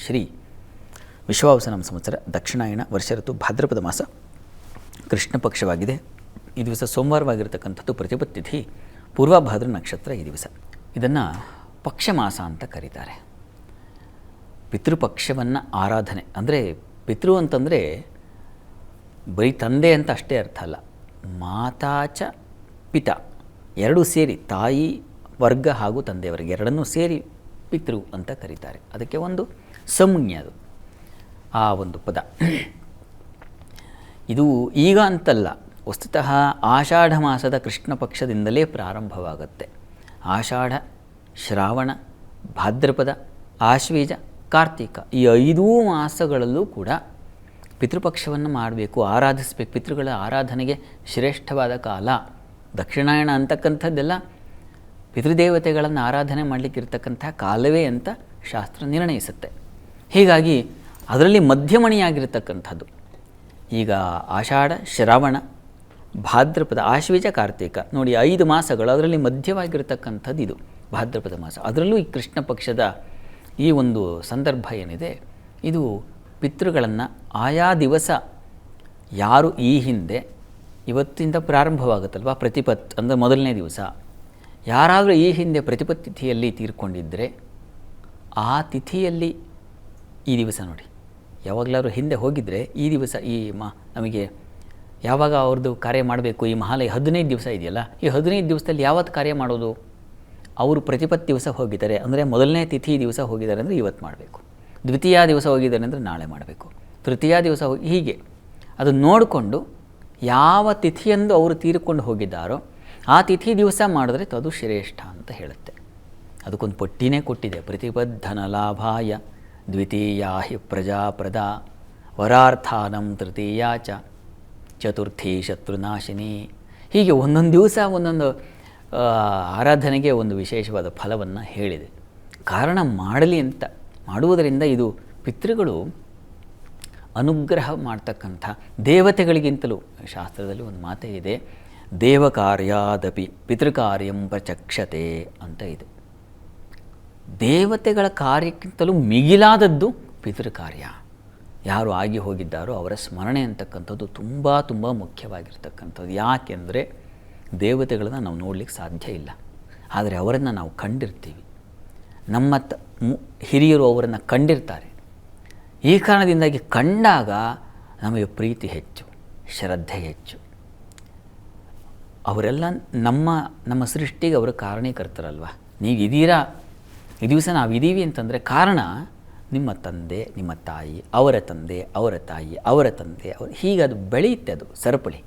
ಶ್ರೀ ವಿಶ್ವಾವಸನಾಮ ಸಂವತ್ಸರ ದಕ್ಷಿಣಾಯಣ ವರ್ಷ ಋತು ಭಾದ್ರಪದ ಮಾಸ ಕೃಷ್ಣ ಪಕ್ಷವಾಗಿದೆ. ಈ ದಿವಸ ಸೋಮವಾರವಾಗಿರತಕ್ಕಂಥದ್ದು ಪ್ರತಿಪತ್ ತಿಥಿ, ಪೂರ್ವಭಾದ್ರ ನಕ್ಷತ್ರ ಈ ದಿವಸ. ಇದನ್ನು ಪಕ್ಷ ಮಾಸ ಅಂತ ಕರೀತಾರೆ. ಪಿತೃಪಕ್ಷವನ್ನು ಆರಾಧನೆ ಅಂದರೆ ಪಿತೃ ಅಂತಂದರೆ ಬರೀ ತಂದೆ ಅಂತ ಅಷ್ಟೇ ಅರ್ಥ ಅಲ್ಲ, ಮಾತಾಚ ಪಿತ ಎರಡೂ ಸೇರಿ, ತಾಯಿ ವರ್ಗ ಹಾಗೂ ತಂದೆಯವರೆಗೆ ಎರಡನ್ನೂ ಸೇರಿ ಪಿತೃ ಅಂತ ಕರೀತಾರೆ. ಅದಕ್ಕೆ ಒಂದು ಸಂಜ್ಞೆ ಅದು, ಆ ಒಂದು ಪದ. ಇದು ಈಗ ಅಂತಲ್ಲ, ವಸ್ತುತಃ ಆಷಾಢ ಮಾಸದ ಕೃಷ್ಣ ಪಕ್ಷದಿಂದಲೇ ಪ್ರಾರಂಭವಾಗುತ್ತೆ. ಆಷಾಢ, ಶ್ರಾವಣ, ಭಾದ್ರಪದ, ಆಶ್ವೀಜ, ಕಾರ್ತಿಕ ಈ 5 ಮಾಸಗಳಲ್ಲೂ ಕೂಡ ಪಿತೃಪಕ್ಷವನ್ನು ಮಾಡಬೇಕು, ಆರಾಧಿಸಬೇಕು. ಪಿತೃಗಳ ಆರಾಧನೆಗೆ ಶ್ರೇಷ್ಠವಾದ ಕಾಲ ದಕ್ಷಿಣಾಯಣ ಅಂತಕ್ಕಂಥದ್ದೆಲ್ಲ ಪಿತೃದೇವತೆಗಳನ್ನು ಆರಾಧನೆ ಮಾಡಲಿಕ್ಕಿರ್ತಕ್ಕಂಥ ಕಾಲವೇ ಅಂತ ಶಾಸ್ತ್ರ ನಿರ್ಣಯಿಸುತ್ತೆ. ಹೀಗಾಗಿ ಅದರಲ್ಲಿ ಮಧ್ಯಮಣಿಯಾಗಿರ್ತಕ್ಕಂಥದ್ದು ಈಗ ಆಷಾಢ, ಶ್ರಾವಣ, ಭಾದ್ರಪದ, ಆಶ್ವೀಜ, ಕಾರ್ತಿಕ ನೋಡಿ 5 ಮಾಸಗಳು. ಅದರಲ್ಲಿ ಮಧ್ಯವಾಗಿರ್ತಕ್ಕಂಥದ್ದು ಇದು ಭಾದ್ರಪದ ಮಾಸ. ಅದರಲ್ಲೂ ಈ ಕೃಷ್ಣ ಪಕ್ಷದ ಈ ಒಂದು ಸಂದರ್ಭ ಏನಿದೆ, ಇದು ಪಿತೃಗಳನ್ನು ಆಯಾ ದಿವಸ ಯಾರು ಈ ಹಿಂದೆ ಇವತ್ತಿಂದ ಪ್ರಾರಂಭವಾಗುತ್ತಲ್ವ, ಪ್ರತಿಪತ್ ಅಂದರೆ ಮೊದಲನೇ ದಿವಸ, ಯಾರಾದರೂ ಈ ಹಿಂದೆ ಪ್ರತಿಪತ್ ತಿಥಿಯಲ್ಲಿ ತೀರ್ಕೊಂಡಿದ್ದರೆ ಆ ತಿಥಿಯಲ್ಲಿ ಈ ದಿವಸ ನೋಡಿ, ಯಾವಾಗಲಾದ್ರು ಹಿಂದೆ ಹೋಗಿದ್ದರೆ ಈ ದಿವಸ ನಮಗೆ ಯಾವಾಗ ಅವ್ರದ್ದು ಕಾರ್ಯ ಮಾಡಬೇಕು, ಈ ಮಹಾಲಯ 15 ದಿವಸ ಇದೆಯಲ್ಲ, ಈ 15 ದಿವಸದಲ್ಲಿ ಯಾವತ್ತು ಕಾರ್ಯ ಮಾಡೋದು? ಅವರು ಪ್ರತಿಪತ್ ದಿವಸ ಹೋಗಿದ್ದಾರೆ ಅಂದರೆ ಮೊದಲನೇ ತಿಥಿ ದಿವಸ ಹೋಗಿದ್ದಾರೆ ಅಂದರೆ ಇವತ್ತು ಮಾಡಬೇಕು, ದ್ವಿತೀಯ ದಿವಸ ಹೋಗಿದ್ದಾರೆ ಅಂದರೆ ನಾಳೆ ಮಾಡಬೇಕು, ತೃತೀಯ ದಿವಸ ಹೀಗೆ ಅದು ನೋಡಿಕೊಂಡು ಯಾವ ತಿಥಿಯಂದು ಅವರು ತೀರಿಕೊಂಡು ಹೋಗಿದ್ದಾರೋ ಆ ತಿಥಿ ದಿವಸ ಮಾಡಿದ್ರೆ ಅದು ಶ್ರೇಷ್ಠ ಅಂತ ಹೇಳುತ್ತೆ. ಅದಕ್ಕೊಂದು ಪಟ್ಟಿನೇ ಕೊಟ್ಟಿದೆ. ಪ್ರತಿಪದ್ಧನ ಲಾಭಾಯ ದ್ವಿತೀಯ ಹಿ ಪ್ರಜಾಪ್ರದ ವರಾರ್ಥಾನಂ ತೃತೀಯ ಚತುರ್ಥಿ ಶತ್ರುನಾಶಿನಿ. ಹೀಗೆ ಒಂದೊಂದು ದಿವಸ ಒಂದೊಂದು ಆರಾಧನೆಗೆ ಒಂದು ವಿಶೇಷವಾದ ಫಲವನ್ನು ಹೇಳಿದೆ. ಕಾರಣ ಮಾಡಲಿ ಅಂತ ಮಾಡುವುದರಿಂದ ಇದು ಪಿತೃಗಳು ಅನುಗ್ರಹ ಮಾಡ್ತಕ್ಕಂಥ ದೇವತೆಗಳಿಗಿಂತಲೂ ಶಾಸ್ತ್ರದಲ್ಲಿ ಒಂದು ಮಾತೇ ಇದೆ, ದೇವಕಾರ್ಯಾದಪಿ ಪಿತೃಕಾರ್ಯಂ ಪ್ರಚಕ್ಷತೆ ಅಂತ ಇದೆ. ದೇವತೆಗಳ ಕಾರ್ಯಕ್ಕಿಂತಲೂ ಮಿಗಿಲಾದದ್ದು ಪಿತೃಕಾರ್ಯ. ಯಾರು ಆಗಿ ಹೋಗಿದ್ದಾರೋ ಅವರ ಸ್ಮರಣೆ ಅಂತಕ್ಕಂಥದ್ದು ತುಂಬ ತುಂಬ ಮುಖ್ಯವಾಗಿರ್ತಕ್ಕಂಥದ್ದು. ಯಾಕೆಂದರೆ ದೇವತೆಗಳನ್ನು ನಾವು ನೋಡಲಿಕ್ಕೆ ಸಾಧ್ಯ ಇಲ್ಲ, ಆದರೆ ಅವರನ್ನು ನಾವು ಕಂಡಿರ್ತೀವಿ. ನಮ್ಮ ಹಿರಿಯರು ಅವರನ್ನು ಕಂಡಿರ್ತಾರೆ. ಈ ಕಾರಣದಿಂದಾಗಿ ಕಂಡಾಗ ನಮಗೆ ಪ್ರೀತಿ ಹೆಚ್ಚು, ಶ್ರದ್ಧೆ ಹೆಚ್ಚು. ಅವರೆಲ್ಲ ನಮ್ಮ ಸೃಷ್ಟಿಗೆ ಅವರು ಕಾರಣೀಕರ್ತರಲ್ವ. ನೀವಿದ್ದೀರಾ, ಈ ದಿವಸ ನಾವಿದ್ದೀವಿ ಅಂತಂದರೆ ಕಾರಣ ನಿಮ್ಮ ತಂದೆ, ನಿಮ್ಮ ತಾಯಿ, ಅವರ ತಂದೆ, ಅವರ ತಾಯಿ, ಅವರ ತಂದೆ, ಹೀಗೆ ಅದು ಬೆಳೆಯುತ್ತೆ. ಅದು ಸರಪಳಿ.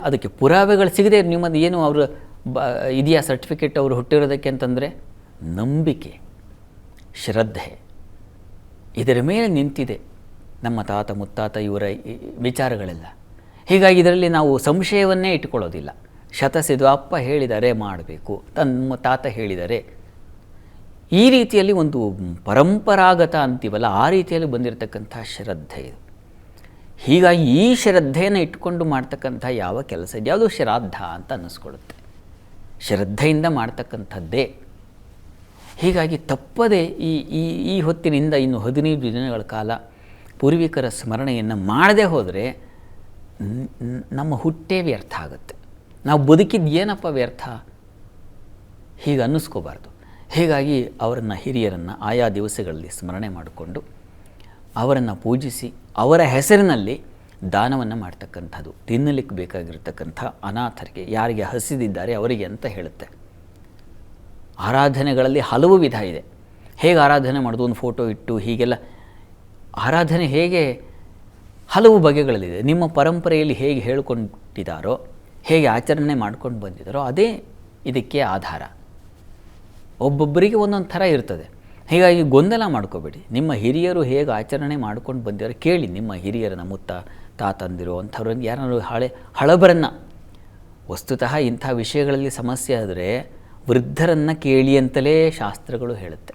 ಅದಕ್ಕೆ ಪುರಾವೆಗಳು ಸಿಗದೆ ನಿಮ್ಮದು ಏನು ಅವರು ಇದೆಯಾ ಸರ್ಟಿಫಿಕೇಟ್ ಅವರು ಹುಟ್ಟಿರೋದಕ್ಕೆ ಅಂತಂದರೆ ನಂಬಿಕೆ, ಶ್ರದ್ಧೆ ಇದರ ಮೇಲೆ ನಿಂತಿದೆ ನಮ್ಮ ತಾತ ಮುತ್ತಾತ ಇವರ ವಿಚಾರಗಳೆಲ್ಲ. ಹೀಗಾಗಿ ಇದರಲ್ಲಿ ನಾವು ಸಂಶಯವನ್ನೇ ಇಟ್ಟುಕೊಳ್ಳೋದಿಲ್ಲ. ಶತಸಿದು ಅಪ್ಪ ಹೇಳಿದರೆ ಮಾಡಬೇಕು, ತನ್ನ ತಾತ ಹೇಳಿದರೆ, ಈ ರೀತಿಯಲ್ಲಿ ಒಂದು ಪರಂಪರಾಗತ ಅಂತೀವಲ್ಲ, ಆ ರೀತಿಯಲ್ಲಿ ಬಂದಿರತಕ್ಕಂಥ ಶ್ರದ್ಧೆ ಇದು. ಹೀಗಾಗಿ ಈ ಶ್ರದ್ಧೆಯನ್ನು ಇಟ್ಕೊಂಡು ಮಾಡ್ತಕ್ಕಂಥ ಯಾವ ಕೆಲಸ ಯಾವುದು ಶ್ರಾದ್ದ ಅಂತ ಅನ್ನಿಸ್ಕೊಳ್ಳುತ್ತೆ. ಶ್ರದ್ಧೆಯಿಂದ ಮಾಡ್ತಕ್ಕಂಥದ್ದೇ. ಹೀಗಾಗಿ ತಪ್ಪದೆ ಈ ಹೊತ್ತಿನಿಂದ ಇನ್ನು 15 ದಿನಗಳ ಕಾಲ ಪೂರ್ವಿಕರ ಸ್ಮರಣೆಯನ್ನು ಮಾಡದೆ ಹೋದರೆ ನಮ್ಮ ಹುಟ್ಟೇ ವ್ಯರ್ಥ ಆಗುತ್ತೆ. ನಾವು ಬದುಕಿದ್ದು ಏನಪ್ಪ ವ್ಯರ್ಥ, ಹೀಗೆ ಅನ್ನಿಸ್ಕೋಬಾರ್ದು. ಹೀಗಾಗಿ ಅವರನ್ನು, ಹಿರಿಯರನ್ನು ಆಯಾ ದಿವಸಗಳಲ್ಲಿ ಸ್ಮರಣೆ ಮಾಡಿಕೊಂಡು ಅವರನ್ನು ಪೂಜಿಸಿ ಅವರ ಹೆಸರಿನಲ್ಲಿ ದಾನವನ್ನು ಮಾಡ್ತಕ್ಕಂಥದ್ದು. ತಿನ್ನಲಿಕ್ಕೆ ಬೇಕಾಗಿರ್ತಕ್ಕಂಥ ಅನಾಥರಿಗೆ, ಯಾರಿಗೆ ಹಸಿದಿದ್ದಾರೆ ಅವರಿಗೆ ಅಂತ ಹೇಳುತ್ತೆ. ಆರಾಧನೆಗಳಲ್ಲಿ ಹಲವು ವಿಧ ಇದೆ. ಹೇಗೆ ಆರಾಧನೆ ಮಾಡೋದು, ಒಂದು ಫೋಟೋ ಇಟ್ಟು ಹೀಗೆಲ್ಲ ಆರಾಧನೆ ಹೇಗೆ ಹಲವು ಬಗೆಗಳಲ್ಲಿದೆ. ನಿಮ್ಮ ಪರಂಪರೆಯಲ್ಲಿ ಹೇಗೆ ಹೇಳ್ಕೊಂಡಿದ್ದಾರೋ, ಹೇಗೆ ಆಚರಣೆ ಮಾಡ್ಕೊಂಡು ಬಂದಿದ್ದಾರೋ ಅದೇ ಇದಕ್ಕೆ ಆಧಾರ. ಒಬ್ಬೊಬ್ಬರಿಗೆ ಒಂದೊಂದು ಥರ ಇರ್ತದೆ. ಹೀಗಾಗಿ ಗೊಂದಲ ಮಾಡ್ಕೋಬೇಡಿ. ನಿಮ್ಮ ಹಿರಿಯರು ಹೇಗೆ ಆಚರಣೆ ಮಾಡ್ಕೊಂಡು ಬಂದಿದ್ದಾರೆ ಕೇಳಿ. ನಿಮ್ಮ ಹಿರಿಯರನ್ನ, ಮುತ್ತ ತಾತಂದಿರೋ ಅಂಥವ್ರನ್ನ, ಯಾರು ಹಳಬರನ್ನು. ವಸ್ತುತಃ ಇಂಥ ವಿಷಯಗಳಲ್ಲಿ ಸಮಸ್ಯೆ ಆದರೆ ವೃದ್ಧರನ್ನು ಕೇಳಿ ಅಂತಲೇ ಶಾಸ್ತ್ರಗಳು ಹೇಳುತ್ತೆ.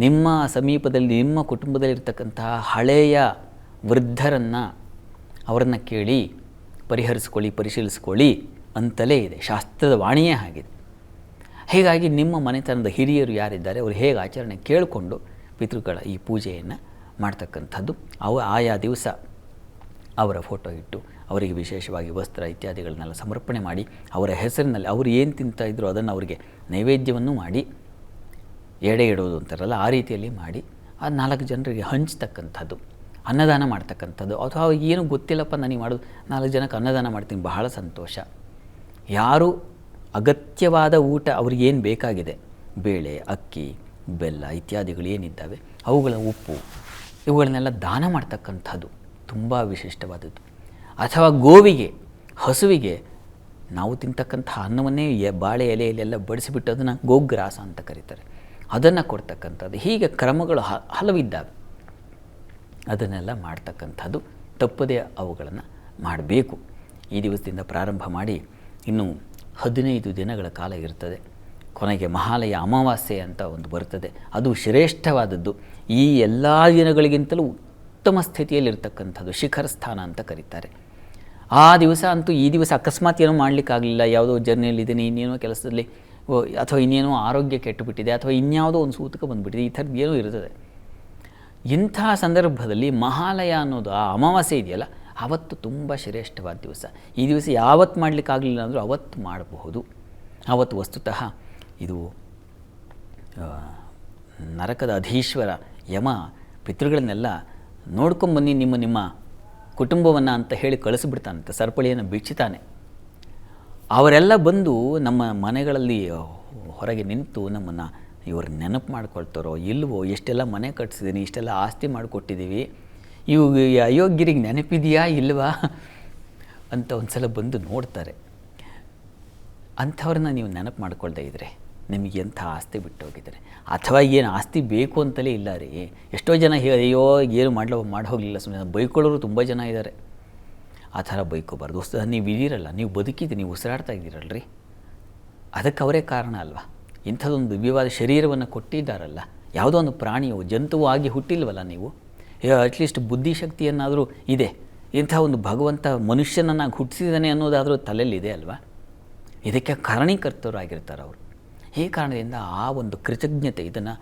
ನಿಮ್ಮ ಸಮೀಪದಲ್ಲಿ, ನಿಮ್ಮ ಕುಟುಂಬದಲ್ಲಿರ್ತಕ್ಕಂತಹ ಹಳೆಯ ವೃದ್ಧರನ್ನು, ಅವರನ್ನು ಕೇಳಿ ಪರಿಹರಿಸ್ಕೊಳ್ಳಿ, ಪರಿಶೀಲಿಸ್ಕೊಳ್ಳಿ ಅಂತಲೇ ಇದೆ. ಶಾಸ್ತ್ರದ ವಾಣಿಯೇ ಆಗಿದೆ. ಹೀಗಾಗಿ ನಿಮ್ಮ ಮನೆತನದ ಹಿರಿಯರು ಯಾರಿದ್ದಾರೆ ಅವರು ಹೇಗೆ ಆಚರಣೆ ಕೇಳಿಕೊಂಡು ಪಿತೃಗಳ ಈ ಪೂಜೆಯನ್ನು ಮಾಡ್ತಕ್ಕಂಥದ್ದು. ಆಯಾ ದಿವಸ ಅವರ ಫೋಟೋ ಇಟ್ಟು ಅವರಿಗೆ ವಿಶೇಷವಾಗಿ ವಸ್ತ್ರ ಇತ್ಯಾದಿಗಳನ್ನೆಲ್ಲ ಸಮರ್ಪಣೆ ಮಾಡಿ ಅವರ ಹೆಸರಿನಲ್ಲಿ ಅವರು ಏನು ತಿಂತಾಯಿದ್ರು ಅದನ್ನು ಅವರಿಗೆ ನೈವೇದ್ಯವನ್ನು ಮಾಡಿ ಎಡೆ ಇಡೋದು ಅಂತಾರಲ್ಲ ಆ ರೀತಿಯಲ್ಲಿ ಮಾಡಿ ಆ 4 ಜನರಿಗೆ ಹಂಚ್ತಕ್ಕಂಥದ್ದು, ಅನ್ನದಾನ ಮಾಡ್ತಕ್ಕಂಥದ್ದು. ಅಥವಾ ಏನು ಗೊತ್ತಿಲ್ಲಪ್ಪ ನನಗೆ ಮಾಡೋದು 4 ಜನಕ್ಕೆ ಅನ್ನದಾನ ಮಾಡ್ತೀನಿ, ಬಹಳ ಸಂತೋಷ. ಯಾರು ಅಗತ್ಯವಾದ ಊಟ ಅವ್ರಿಗೇನು ಬೇಕಾಗಿದೆ, ಬೇಳೆ, ಅಕ್ಕಿ, ಬೆಲ್ಲ ಇತ್ಯಾದಿಗಳು ಏನಿದ್ದಾವೆ ಅವುಗಳ ಉಪ್ಪು ಇವುಗಳನ್ನೆಲ್ಲ ದಾನ ಮಾಡ್ತಕ್ಕಂಥದ್ದು ತುಂಬ ವಿಶಿಷ್ಟವಾದದ್ದು. ಅಥವಾ ಗೋವಿಗೆ, ಹಸುವಿಗೆ ನಾವು ತಿಂತಕ್ಕಂಥ ಅನ್ನವನ್ನೇ ಬಾಳೆ ಎಲೆಯಲ್ಲೆಲ್ಲ ಬಡಿಸಿಬಿಟ್ಟು ಅದನ್ನು ಗೋಗ್ರಾಸ ಅಂತ ಕರೀತಾರೆ, ಅದನ್ನು ಕೊಡ್ತಕ್ಕಂಥದ್ದು. ಹೀಗೆ ಕ್ರಮಗಳು ಹಲವಿದ್ದಾವೆ. ಅದನ್ನೆಲ್ಲ ಮಾಡ್ತಕ್ಕಂಥದ್ದು ತಪ್ಪದೇ ಅವುಗಳನ್ನು ಮಾಡಬೇಕು. ಈ ದಿವಸದಿಂದ ಪ್ರಾರಂಭ ಮಾಡಿ ಇನ್ನು 15 ದಿನಗಳ ಕಾಲ ಇರ್ತದೆ. ಕೊನೆಗೆ ಮಹಾಲಯ ಅಮಾವಾಸ್ಯೆ ಅಂತ ಒಂದು ಬರ್ತದೆ, ಅದು ಶ್ರೇಷ್ಠವಾದದ್ದು. ಈ ಎಲ್ಲ ದಿನಗಳಿಗಿಂತಲೂ ಉತ್ತಮ ಸ್ಥಿತಿಯಲ್ಲಿರ್ತಕ್ಕಂಥದ್ದು, ಶಿಖರ ಸ್ಥಾನ ಅಂತ ಕರೀತಾರೆ. ಆ ದಿವಸ ಅಂತೂ ಈ ದಿವಸ ಅಕಸ್ಮಾತ್ ಏನೋ ಮಾಡಲಿಕ್ಕಾಗಲಿಲ್ಲ, ಯಾವುದೋ ಜರ್ನಿಯಲ್ಲಿದ್ದೀನಿ, ಇನ್ನೇನೋ ಕೆಲಸದಲ್ಲಿ, ಅಥವಾ ಇನ್ನೇನೋ ಆರೋಗ್ಯ ಕೆಟ್ಟುಬಿಟ್ಟಿದೆ, ಅಥವಾ ಇನ್ಯಾವುದೋ ಒಂದು ಸೂತಕ ಬಂದುಬಿಟ್ಟಿದೆ, ಈ ಥರದ್ದು ಏನೋ ಇರ್ತದೆ. ಇಂಥ ಸಂದರ್ಭದಲ್ಲಿ ಮಹಾಲಯ ಅನ್ನೋದು ಆ ಅಮಾವಾಸ್ಯೆ ಇದೆಯಲ್ಲ ಆವತ್ತು ತುಂಬ ಶ್ರೇಷ್ಠವಾದ ದಿವಸ. ಈ ದಿವಸ ಯಾವತ್ತು ಮಾಡಲಿಕ್ಕಾಗಲಿಲ್ಲ ಅಂದರೂ ಅವತ್ತು ಮಾಡಬಹುದು. ಆವತ್ತು ವಸ್ತುತಃ ಇದು ನರಕದ ಅಧೀಶ್ವರ ಯಮ ಪಿತೃಗಳನ್ನೆಲ್ಲ ನೋಡ್ಕೊಂಬನ್ನಿ ನಿಮ್ಮ ಕುಟುಂಬವನ್ನು ಅಂತ ಹೇಳಿ ಕಳಿಸಿಬಿಡ್ತಾನಂತೆ, ಸರಪಳಿಯನ್ನು ಬಿಚ್ಚುತ್ತಾನೆ. ಅವರೆಲ್ಲ ಬಂದು ನಮ್ಮ ಮನೆಗಳಲ್ಲಿ ಹೊರಗೆ ನಿಂತು ನಮ್ಮನ್ನು ಇವರು ನೆನಪು ಮಾಡ್ಕೊಳ್ತಾರೋ ಇಲ್ವೋ, ಎಷ್ಟೆಲ್ಲ ಮನೆ ಕಟ್ಸಿದ್ದೀನಿ, ಇಷ್ಟೆಲ್ಲ ಆಸ್ತಿ ಮಾಡಿಕೊಟ್ಟಿದ್ದೀವಿ, ಇವು ಅಯೋಗ್ಯರಿಗೆ ನೆನಪಿದೆಯಾ ಇಲ್ವಾ ಅಂತ ಒಂದು ಸಲ ಬಂದು ನೋಡ್ತಾರೆ. ಅಂಥವ್ರನ್ನ ನೀವು ನೆನಪು ಮಾಡ್ಕೊಳ್ದೇ ಇದ್ದರೆ ನಿಮಗೆ ಎಂಥ ಆಸ್ತಿ ಬಿಟ್ಟು ಹೋಗಿದ್ದಾರೆ. ಅಥವಾ ಏನು ಆಸ್ತಿ ಬೇಕು ಅಂತಲೇ ಇಲ್ಲ ರೀ. ಎಷ್ಟೋ ಜನ ಅಯ್ಯೋ ಏನು ಮಾಡಿ ಹೋಗಲಿಲ್ಲ, ಸುಮ್ಮನೆ ಬೈಕೊಳ್ಳೋರು ತುಂಬ ಜನ ಇದ್ದಾರೆ. ಆ ಥರ ಬೈಕೋಬಾರ್ದು. ನೀವು ಇದ್ದೀರಲ್ಲ, ನೀವು ಬದುಕಿದ್ದೀರಿ, ನೀವು ಉಸಿರಾಡ್ತಾ ಇದ್ದೀರಲ್ರಿ, ಅದಕ್ಕೆ ಅವರೇ ಕಾರಣ ಅಲ್ವಾ. ಇಂಥದ್ದೊಂದು ದಿವ್ಯವಾದ ಶರೀರವನ್ನು ಕೊಟ್ಟಿದ್ದಾರಲ್ಲ, ಯಾವುದೋ ಒಂದು ಪ್ರಾಣಿಯೋ ಜಂತುವೋ ಆಗಿ ಹುಟ್ಟಿಲ್ವಲ್ಲ ನೀವು. ಅಟ್ಲೀಸ್ಟ್ ಬುದ್ಧಿಶಕ್ತಿಯನ್ನಾದರೂ ಇದೆ. ಇಂಥ ಒಂದು ಭಗವಂತ ಮನುಷ್ಯನನ್ನಾಗಿ ಹುಟ್ಟಿಸಿದ್ದಾನೆ ಅನ್ನೋದಾದರೂ ತಲೆಯಲ್ಲಿದೆ ಅಲ್ವಾ. ಇದಕ್ಕೆ ಕಾರಣೀಕರ್ತರಾಗಿರ್ತಾರೆ ಅವರು. ಈ ಕಾರಣದಿಂದ ಆ ಒಂದು ಕೃತಜ್ಞತೆ, ಇದನ್ನು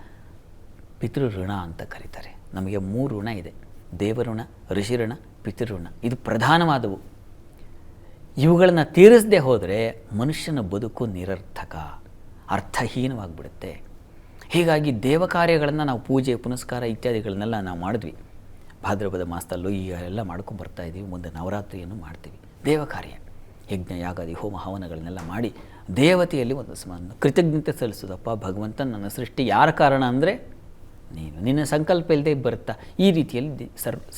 ಪಿತೃ ಋಣ ಅಂತ ಕರೀತಾರೆ. ನಮಗೆ 3 ಋಣ ಇದೆ: ದೇವಋಣ, ಋಷಿಋಣ, ಪಿತೃಋಣ. ಇದು ಪ್ರಧಾನವಾದವು. ಇವುಗಳನ್ನು ತೀರಿಸದೆ ಹೋದರೆ ಮನುಷ್ಯನ ಬದುಕು ನಿರರ್ಥಕ, ಅರ್ಥಹೀನವಾಗಿಬಿಡುತ್ತೆ. ಹೀಗಾಗಿ ದೇವ ಕಾರ್ಯಗಳನ್ನು ನಾವು ಪೂಜೆ ಪುನಸ್ಕಾರ ಇತ್ಯಾದಿಗಳನ್ನೆಲ್ಲ ನಾವು ಮಾಡಿದ್ವಿ. ಭಾದ್ರಪದ ಮಾಸದಲ್ಲೂ ಈಗ ಎಲ್ಲ ಮಾಡ್ಕೊಂಡು ಬರ್ತಾಯಿದ್ದೀವಿ. ಮುಂದೆ ನವರಾತ್ರಿಯನ್ನು ಮಾಡ್ತೀವಿ. ದೇವ ಕಾರ್ಯ, ಯಜ್ಞ ಯಾಗಾದಿ ಹೋಮ ಹವನಗಳನ್ನೆಲ್ಲ ಮಾಡಿ ದೇವತೆಯಲ್ಲಿ ಒಂದು ಕೃತಜ್ಞತೆ ಸಲ್ಲಿಸೋದಪ್ಪ. ಭಗವಂತ ನನ್ನ ಸೃಷ್ಟಿ ಯಾರ ಕಾರಣ ಅಂದರೆ ನೀನು, ನಿನ್ನ ಸಂಕಲ್ಪ ಇಲ್ಲದೆ ಬರುತ್ತಾ, ಈ ರೀತಿಯಲ್ಲಿ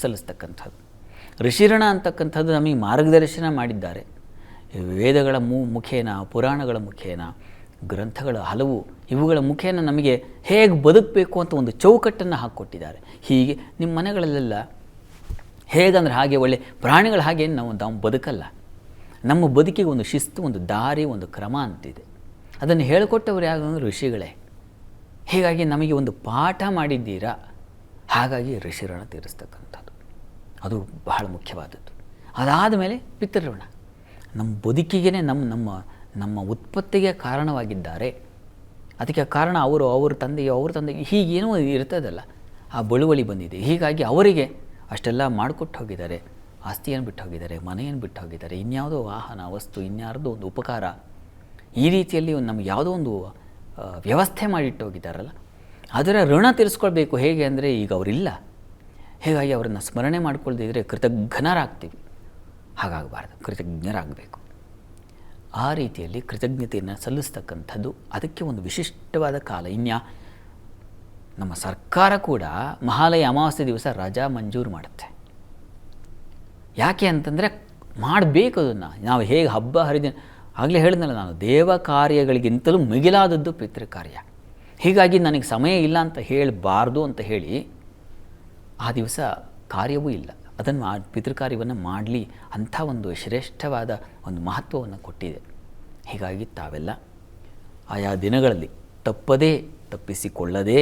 ಸಲ್ಲಿಸ್ತಕ್ಕಂಥದ್ದು. ಋಷಿಋಣ ಅಂತಕ್ಕಂಥದ್ದು ನಮಗೆ ಮಾರ್ಗದರ್ಶನ ಮಾಡಿದ್ದಾರೆ. ವೇದಗಳ ಮುಖೇನ, ಪುರಾಣಗಳ ಮುಖೇನ, ಗ್ರಂಥಗಳ ಹಲವು ಇವುಗಳ ಮುಖೇನ ನಮಗೆ ಹೇಗೆ ಬದುಕಬೇಕು ಅಂತ ಒಂದು ಚೌಕಟ್ಟನ್ನು ಹಾಕ್ಕೊಟ್ಟಿದ್ದಾರೆ. ಹೀಗೆ ನಿಮ್ಮ ಮನೆಗಳಲ್ಲೆಲ್ಲ ಹೇಗಂದ್ರೆ ಹಾಗೆ ಒಳ್ಳೆ ಪ್ರಾಣಿಗಳ ಹಾಗೆ ನಾವು ಬದುಕಲ್ಲ. ನಮ್ಮ ಬದುಕಿಗೆ ಒಂದು ಶಿಸ್ತು, ಒಂದು ದಾರಿ, ಒಂದು ಕ್ರಮ ಅಂತಿದೆ. ಅದನ್ನು ಹೇಳಿಕೊಟ್ಟವರು ಯಾಕಂದ್ರೆ ಋಷಿಗಳೇ. ಹೀಗಾಗಿ ನಮಗೆ ಒಂದು ಪಾಠ ಮಾಡಿದ್ದೀರಾ, ಹಾಗಾಗಿ ಋಷಿಋಣ ತೀರಿಸ್ತಕ್ಕಂಥದ್ದು ಅದು ಬಹಳ ಮುಖ್ಯವಾದದ್ದು. ಅದಾದ ಮೇಲೆ ಪಿತೃಋಣ. ನಮ್ಮ ಬದುಕಿಗೆ ನಮ್ಮ ಉತ್ಪತ್ತಿಗೆ ಕಾರಣವಾಗಿದ್ದಾರೆ. ಅದಕ್ಕೆ ಕಾರಣ ಅವ್ರ ತಂದೆಗೆ ಹೀಗೇನೋ ಇರ್ತದಲ್ಲ, ಆ ಬಳುವಳಿ ಬಂದಿದೆ. ಹೀಗಾಗಿ ಅವರಿಗೆ ಅಷ್ಟೆಲ್ಲ ಮಾಡಿಕೊಟ್ಟು ಹೋಗಿದ್ದಾರೆ. ಆಸ್ತಿಯನ್ನು ಬಿಟ್ಟು ಹೋಗಿದ್ದಾರೆ, ಮನೆಯನ್ನು ಬಿಟ್ಟು ಹೋಗಿದ್ದಾರೆ, ಇನ್ಯಾವುದೋ ವಾಹನ ವಸ್ತು, ಇನ್ಯಾವುದೋ ಒಂದು ಉಪಕಾರ, ಈ ರೀತಿಯಲ್ಲಿ ನಮ್ಗೆ ಯಾವುದೋ ಒಂದು ವ್ಯವಸ್ಥೆ ಮಾಡಿಟ್ಟು ಹೋಗಿದ್ದಾರಲ್ಲ, ಅದರ ಋಣ ತೀರಿಸ್ಕೊಳ್ಬೇಕು. ಹೇಗೆ ಅಂದರೆ ಈಗ ಅವರಿಲ್ಲ, ಹೀಗಾಗಿ ಅವರನ್ನು ಸ್ಮರಣೆ ಮಾಡ್ಕೊಳ್ದಿದ್ರೆ ಕೃತಜ್ಞರಾಗ್ತೀವಿ. ಹಾಗಾಗಬಾರ್ದು, ಕೃತಜ್ಞರಾಗಬೇಕು. ಆ ರೀತಿಯಲ್ಲಿ ಕೃತಜ್ಞತೆಯನ್ನು ಸಲ್ಲಿಸ್ತಕ್ಕಂಥದ್ದು ಅದಕ್ಕೆ ಒಂದು ವಿಶಿಷ್ಟವಾದ ಕಾಲ. ನಮ್ಮ ಸರ್ಕಾರ ಕೂಡ ಮಹಾಲಯ ಅಮಾವಾಸ್ಯೆ ದಿವಸ ರಜಾ ಮಂಜೂರು ಮಾಡುತ್ತೆ. ಯಾಕೆ ಅಂತಂದರೆ ಮಾಡಬೇಕು ಅದನ್ನು. ನಾವು ಹೇಗೆ ಹಬ್ಬ ಹರಿದಿನ ಆಗಲೇ ಹೇಳಿದ್ನಲ್ಲ ನಾನು, ದೇವ ಕಾರ್ಯಗಳಿಗಿಂತಲೂ ಮಿಗಿಲಾದದ್ದು ಪಿತೃ ಕಾರ್ಯ. ಹೀಗಾಗಿ ನನಗೆ ಸಮಯ ಇಲ್ಲ ಅಂತ ಹೇಳಬಾರ್ದು ಅಂತ ಹೇಳಿ ಆ ದಿವಸ ಕಾರ್ಯವೂ ಇಲ್ಲ. ಅದನ್ನು ಪಿತೃಕಾರ್ಯವನ್ನು ಮಾಡಲಿ ಅಂಥ ಒಂದು ಶ್ರೇಷ್ಠವಾದ ಒಂದು ಮಹತ್ವವನ್ನು ಕೊಟ್ಟಿದೆ. ಹೀಗಾಗಿ ತಾವೆಲ್ಲ ಆಯಾ ದಿನಗಳಲ್ಲಿ ತಪ್ಪಿಸಿಕೊಳ್ಳದೇ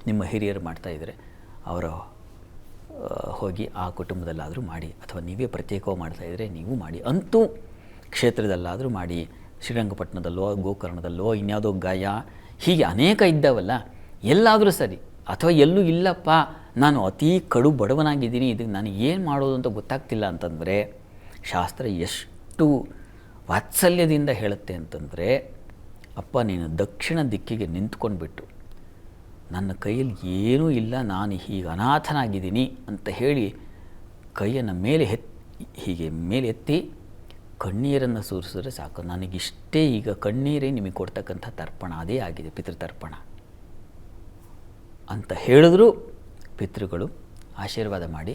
ನಿಮ್ಮ ಹಿರಿಯರು ಮಾಡ್ತಾಯಿದ್ರೆ ಅವರ ಹೋಗಿ ಆ ಕುಟುಂಬದಲ್ಲಾದರೂ ಮಾಡಿ, ಅಥವಾ ನೀವೇ ಪ್ರತ್ಯೇಕವಾಗಿ ಮಾಡ್ತಾಯಿದ್ರೆ ನೀವು ಮಾಡಿ. ಅಂತೂ ಕ್ಷೇತ್ರದಲ್ಲಾದರೂ ಮಾಡಿ, ಶ್ರೀರಂಗಪಟ್ಟಣದಲ್ಲೋ ಗೋಕರ್ಣದಲ್ಲೋ ಇನ್ಯಾವುದೋ ಗಯಾ ಹೀಗೆ ಅನೇಕ ಇದ್ದಾವಲ್ಲ, ಎಲ್ಲಾದರೂ ಸರಿ, ಅಥವಾ ಎಲ್ಲೂ ಇಲ್ಲಪ್ಪ ನಾನು ಅತೀ ಕಡು ಬಡವನಾಗಿದ್ದೀನಿ, ಇದಕ್ಕೆ ನಾನು ಏನು ಮಾಡೋದು ಅಂತ ಗೊತ್ತಾಗ್ತಿಲ್ಲ ಅಂತಂದರೆ ಶಾಸ್ತ್ರ ಎಷ್ಟು ವಾತ್ಸಲ್ಯದಿಂದ ಹೇಳುತ್ತೆ ಅಂತಂದರೆ, ಅಪ್ಪ ನೀನು ದಕ್ಷಿಣ ದಿಕ್ಕಿಗೆ ನಿಂತ್ಕೊಂಡ್ಬಿಟ್ಟು ನನ್ನ ಕೈಯಲ್ಲಿ ಏನೂ ಇಲ್ಲ, ನಾನು ಹೀಗೆ ಅನಾಥನಾಗಿದ್ದೀನಿ ಅಂತ ಹೇಳಿ ಕೈಯನ್ನು ಹೀಗೆ ಮೇಲೆ ಎತ್ತಿ ಕಣ್ಣೀರನ್ನು ಸುರಿಸಿದ್ರೆ ಸಾಕು, ನನಗಿಷ್ಟೇ, ಈಗ ಕಣ್ಣೀರೇ ನಿಮಗೆ ಕೊಡ್ತಕ್ಕಂಥ ತರ್ಪಣ, ಅದೇ ಆಗಿದೆ ಪಿತೃತರ್ಪಣ ಅಂತ ಹೇಳಿದ್ರೂ ಪಿತೃಗಳು ಆಶೀರ್ವಾದ ಮಾಡಿ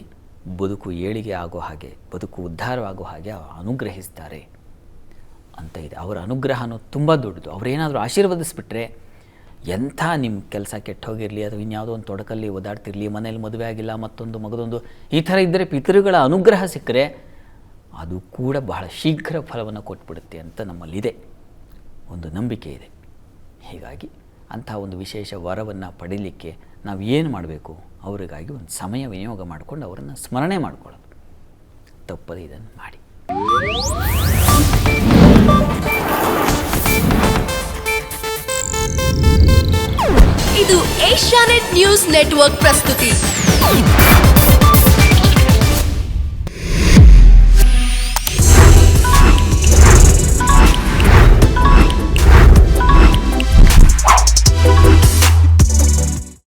ಬದುಕು ಏಳಿಗೆ ಆಗೋ ಹಾಗೆ, ಬದುಕು ಉದ್ಧಾರವಾಗೋ ಹಾಗೆ ಅನುಗ್ರಹಿಸ್ತಾರೆ ಅಂತ ಇದೆ. ಅವರ ಅನುಗ್ರಹ ಅನ್ನೋದು ತುಂಬ ದೊಡ್ಡದು. ಅವರೇನಾದರೂ ಆಶೀರ್ವದಿಸ್ಬಿಟ್ರೆ, ಎಂಥ ನಿಮ್ಮ ಕೆಲಸ ಕೆಟ್ಟೋಗಿರಲಿ ಅಥವಾ ಇನ್ಯಾವುದೋ ಒಂದು ತೊಡಕಲ್ಲಿ ಓದಾಡ್ತಿರಲಿ, ಮನೇಲಿ ಮದುವೆ ಆಗಿಲ್ಲ, ಮತ್ತೊಂದು ಮಗದೊಂದು ಈ ಥರ ಇದ್ದರೆ ಪಿತೃಗಳ ಅನುಗ್ರಹ ಸಿಕ್ಕರೆ ಅದು ಕೂಡ ಬಹಳ ಶೀಘ್ರ ಫಲವನ್ನು ಕೊಟ್ಬಿಡುತ್ತೆ ಅಂತ ನಮ್ಮಲ್ಲಿದೆ, ಒಂದು ನಂಬಿಕೆ ಇದೆ. ಹೀಗಾಗಿ ಅಂಥ ಒಂದು ವಿಶೇಷ ವರವನ್ನು ಪಡೀಲಿಕ್ಕೆ ನಾವು ಏನು ಮಾಡಬೇಕು, ಅವರಿಗಾಗಿ ಒಂದು ಸಮಯ ವಿನಿಯೋಗ ಮಾಡಿಕೊಂಡು ಅವರನ್ನು ಸ್ಮರಣೆ ಮಾಡಿಕೊಳ್ಳೋದು, ತಪ್ಪದೆ ಇದನ್ನು ಮಾಡಿ. ಇದು ಏಷ್ಯಾನೆಟ್ ನ್ಯೂಸ್ ನೆಟ್ವರ್ಕ್ ಪ್ರಸ್ತುತಿ.